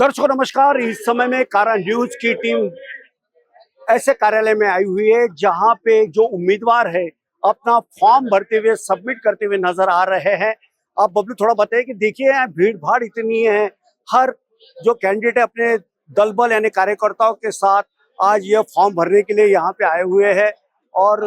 दर्शकों नमस्कार। इस समय में कारा न्यूज की टीम ऐसे कार्यालय में आई हुई है जहां पे जो उम्मीदवार है अपना फॉर्म भरते हुए सबमिट करते हुए नजर आ रहे हैं। अब बबलू थोड़ा बताइए कि देखिए यहाँ भीड़ भाड़ इतनी है, हर जो कैंडिडेट है अपने दल बल यानी कार्यकर्ताओं के साथ आज ये फॉर्म भरने के लिए यहाँ पे आए हुए हैं और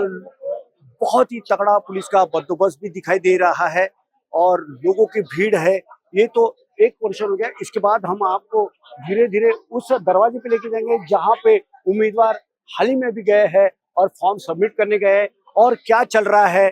बहुत ही तगड़ा पुलिस का बंदोबस्त भी दिखाई दे रहा है और लोगों की भीड़ है। ये तो एक पोर्शन हो गया, इसके बाद हम आपको धीरे धीरे उस दरवाजे पे लेके जाएंगे जहाँ पे उम्मीदवार हाल ही में भी गए हैं और फॉर्म सबमिट करने गए हैं और क्या चल रहा है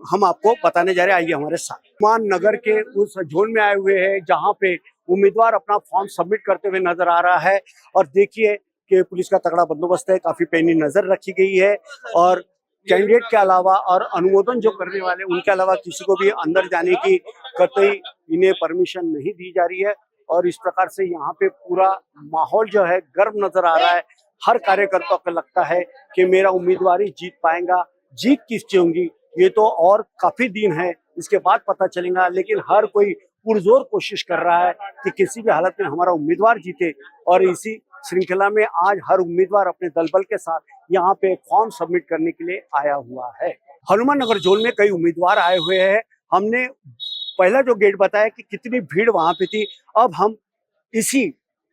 हम आपको बताने जा रहे हैं। आइए हमारे साथ मान नगर के उस जोन में आए हुए हैं जहाँ पे उम्मीदवार अपना फॉर्म सबमिट करते हुए नजर आ रहा है और देखिए कि पुलिस का तगड़ा बंदोबस्त है, काफी पैनी नजर रखी गई है और कैंडिडेट के अलावा और अनुमोदन जो करने वाले उनके अलावा किसी को भी अंदर जाने की कतई इन्हें परमिशन नहीं दी जा रही है और इस प्रकार से यहाँ पे पूरा माहौल जो है गर्म नजर आ रहा है। हर कार्यकर्ता को लगता है कि मेरा उम्मीदवार ही जीत पाएगा। जीत किसकी होगी ये तो और काफी दिन है, इसके बाद पता चलेगा, लेकिन हर कोई पुरजोर कोशिश कर रहा है कि किसी भी हालत में हमारा उम्मीदवार जीते और इसी श्रृंखला में आज हर उम्मीदवार अपने दल बल के साथ यहाँ पे फॉर्म सबमिट करने के लिए आया हुआ है। हनुमान नगर जोन में कई उम्मीदवार आए हुए हैं। हमने पहला जो गेट बताया कि कितनी भीड़ वहां पे थी, अब हम इसी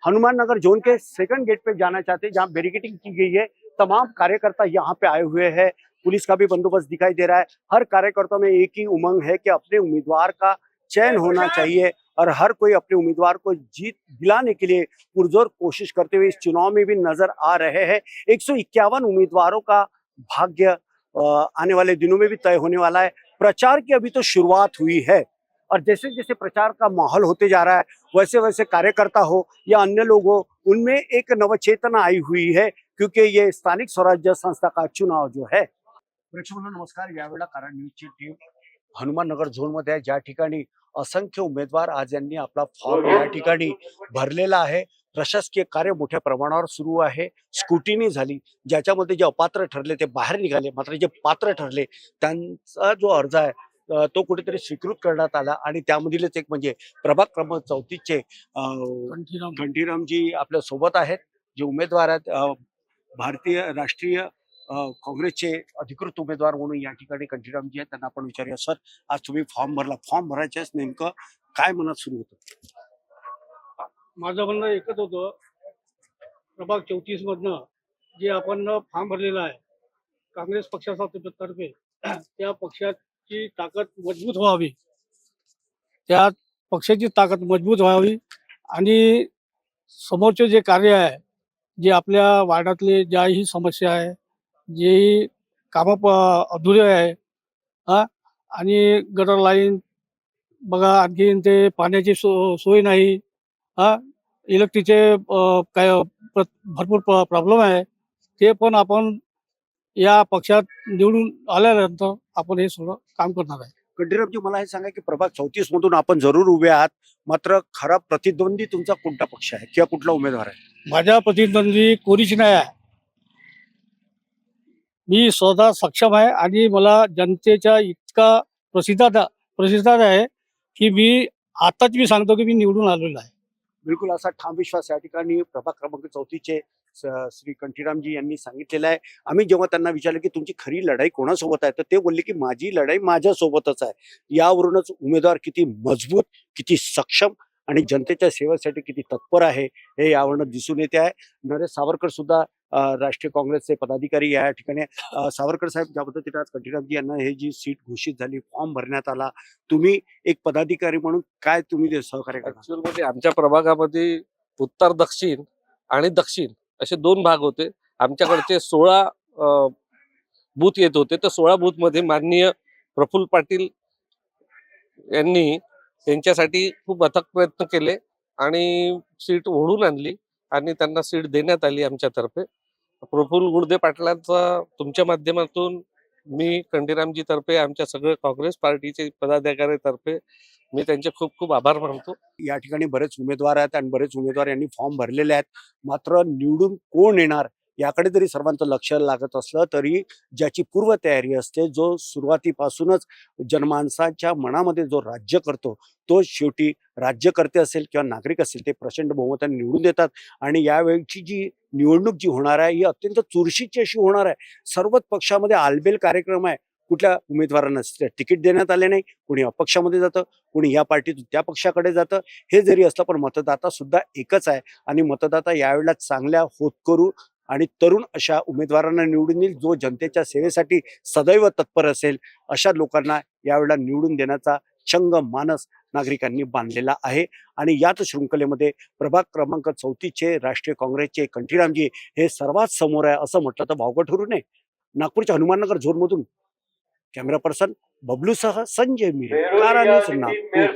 हनुमान नगर जोन के सेकंड गेट पे जाना चाहते हैं जहाँ बैरिकेडिंग की गई है। तमाम कार्यकर्ता यहाँ पे आए हुए हैं, पुलिस का भी बंदोबस्त दिखाई दे रहा है। हर कार्यकर्ता में एक ही उमंग है कि अपने उम्मीदवार का चयन होना चाहिए और हर कोई अपने उम्मीदवार को जीत दिलाने के लिए पुरजोर कोशिश करते हुए इस चुनाव में भी नजर आ रहे हैं। 151 उम्मीदवारों का भाग्य आने वाले दिनों में भी तय होने वाला है। प्रचार की अभी तो शुरुआत हुई है और जैसे जैसे प्रचार का माहौल होते जा रहा है वैसे वैसे कार्यकर्ता हो या अन्य लोग हो उनमें एक नवचेतना आई हुई है, क्योंकि ये स्थानिक स्वराज्य संस्था का चुनाव जो है। प्रेक्षकांनो नमस्कार। यावेळेला कारण न्यूजची टीम हनुमान नगर झोन मध्ये आहे, ज्या ठिकाणी असंख्य उमेदवार आज यांनी आपला फॉर्म या ठिकाणी भरलेला आहे। प्रशासकीय कार्य मोठ्या प्रमाणावर सुरू आहे। स्क्रुटिनी झाली, ज्याच्यामध्ये जे अपात्र ठरले ते बाहेर निघाले, मात्र जे पात्र ठरले त्यांचा जो अर्ज आहे तो कुठेतरी स्वीकृत करण्यात आला आणि त्यामधीलच एक म्हणजे प्रभाग क्रमांक 34 चे घंटीरामजी आपल्या सोबत आहेत, जे उमेदवार आहेत भारतीय राष्ट्रीय काँग्रेसचे अधिकृत उमेदवार म्हणून या ठिकाणी घंटीरामजी आहेत। त्यांना आपण विचारूया, सर आज तुम्ही फॉर्म भरला, फॉर्म भरायच्याच नेमकं काय मनात सुरू होतं? माझं म्हणणं एकच होतं, प्रभाग 34 मधनं जे आपण फॉर्म भरलेला आहे काँग्रेस पक्षाचा तर्फे त्या पक्षाची ताकद मजबूत व्हावी, त्या पक्षाची ताकद मजबूत व्हावी आणि समोरचे जे कार्य आहे, जे आपल्या वार्डातले ज्याही समस्या आहे, जेही कामं अधुरे आहे आणि गटर लाईन बघा, आणखीन ते पाण्याची सोय नाही, इलेक्ट्रिकचे काय भरपूर प्रॉब्लेम आहे, ते पण आपण या पक्षात निवडून आल्यानंतर आपण हे सगळं काम करणार आहे। घंटीरामजी मला हे सांगा की प्रभाग 34 मधून आपण जरूर उभे आहात, मात्र खरा प्रतिद्वंदी तुमचा कोणता पक्ष आहे किंवा कुठला उमेदवार आहे? माझ्या प्रतिद्वंदी कोणीच नाही आहे। मी स्वतः सक्षम आहे आणि मला जनतेचा इतका प्रतिसाद आहे की मी आताच मी सांगतो की मी निवडून आलेलो आहे। बिलकुल असा ठाम विश्वास या ठिकाणी प्रभाग क्रमांक 34 चे श्री घंटीरामजी यांनी सांगितलेलं आहे। आम्ही जेव्हा त्यांना विचारलं की तुमची खरी लढाई कोणासोबत आहे, तर ते बोलले की माझी लढाई माझ्यासोबतच आहे। यावरूनच उमेदवार किती मजबूत, किती सक्षम आणि जनतेच्या सेवेसाठी किती तत्पर आहे हे यावरून दिसून येते आहे। नरेश सावरकर सुद्धा राष्ट्रीय काँग्रेसचे पदाधिकारी या ठिकाणी। सावरकर साहेब, ज्या पद्धतीने आज घंटीरामजी यांना हे जी सीट घोषित झाली, फॉर्म भरण्यात आला, तुम्ही एक पदाधिकारी म्हणून काय तुम्ही सहकार्य करता? ऍक्च्युअल मध्ये आमच्या प्रभागामध्ये उत्तर दक्षिण आणि दक्षिण असे दोन भाग होते। आमच्याकडचे 16 बूथ येत होते, तर 16 बूथ मध्ये माननीय प्रफुल्ल पाटील यांनी त्यांच्यासाठी खूप अथक प्रयत्न केले आणि सीट ओढून आणली आणि त्यांना सीट देण्यात आली आमच्यातर्फे। प्रफुल्ल गुडदे पाटलांचा तुमच्या माध्यमातून मी घंटीरामजी तर्फे आमच्या सगळे काँग्रेस पार्टीचे पदाधिकारी तर्फे मी त्यांचे खूप खूप आभार मानतो। या ठिकाणी बरेच उमेदवार आहेत आणि बरेच उमेदवार यांनी फॉर्म भरलेले आहेत, मात्र निवडून कोण येणार याकडे जरी सर्वांचं लक्ष लागत असलं तरी ज्याची पूर्वतयारी असते, जो सुरुवातीपासूनच जनमानसाच्या मनामध्ये जो राज्य करतो, तो शेवटी राज्यकर्ते असेल किंवा नागरिक असेल ते प्रचंड बहुमताने निवडून देतात. आणि यावेळची जी निवडणूक जी होणार आहे ही अत्यंत चुरशीची अशी होणार आहे. सर्वच पक्षामध्ये आलबेल कार्यक्रम आहे. कुठल्या उमेदवारांना तिकीट देण्यात आले नाही, कोणी अपक्षामध्ये जातं, कोणी या पार्टीतून त्या पक्षाकडे जातं. हे जरी असलं पण मतदाता सुद्धा एकच आहे आणि मतदाता यावेळेला चांगल्या होतकरू आणि तरुण अशा उमेदवारांना निवडून येईल, जो जनतेच्या सेवेसाठी सदैव तत्पर असेल. अशा लोकांना यावेळेला निवडून देण्याचा चंग मानस नागरिकांनी बांधलेला आहे. आणि याच शृंखलेमध्ये प्रभाग क्रमांक 34चे राष्ट्रीय काँग्रेसचे कंठीरामजी हे सर्वात समोर आहे असं म्हटलं तर वावगं ठरू नये. नागपूरच्या हनुमाननगर झोनमधून कॅमेरा पर्सन बबलूसह संजय मिरे, कारा न्यूज, नागपूर.